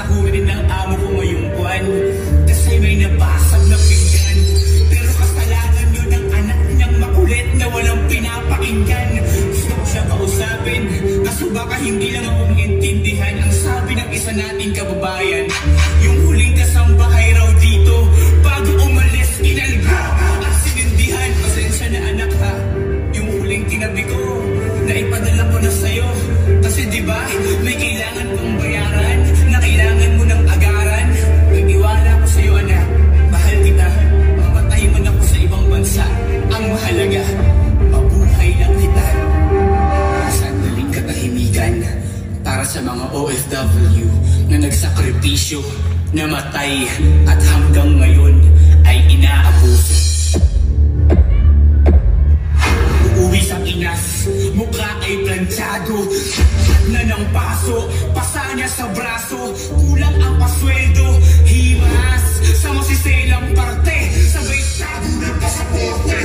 sasahurin ng amo ko ngayong buwan. Kasi may nabasag na pinggan. Pero kasalanan yun ng anak niyang makulit na walang pinapakinggan. Gusto ko siya kausapin, kaso baka hindi lang akong intindihan ang sabi ng isa nating kababayan. Yung huling kasambahay raw dito, bago umalis inalga at sinindihan. Pasensya na anak ha, yung huling tinabi ko na ipadala ko na sa'yo. Kasi diba, may kailangan kong bayaran, na kailangan mo ng agaran. Nag-iwala ko sa'yo anak, mahal kita. Mamatay man ako sa ibang bansa, ang mahalaga, mabuhay lang kita. Sandaling katahimikan para sa mga OFW na nagsakripisyo, namatay at hanggang ngayon ay inaabuso. Uuwi sa Pinas, mukha ay planchado, na ng paso, pasa niya sa braso, kulang ang pasweldo, himas sa masiselang parte, sabay tago ng pasaporte.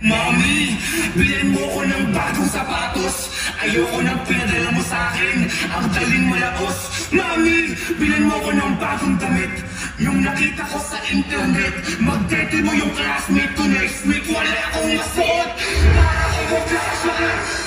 Mami, bilhin mo ko ng bagong sapatos. Ayoko nang pinadala mo sa'kin ang daling malakos. Mami, bilhin mo ko ng bagong damit. Yung nakita ko sa internet, magdete mo yung classmate ko next week. Wala akong masuot para ko mag-classmate.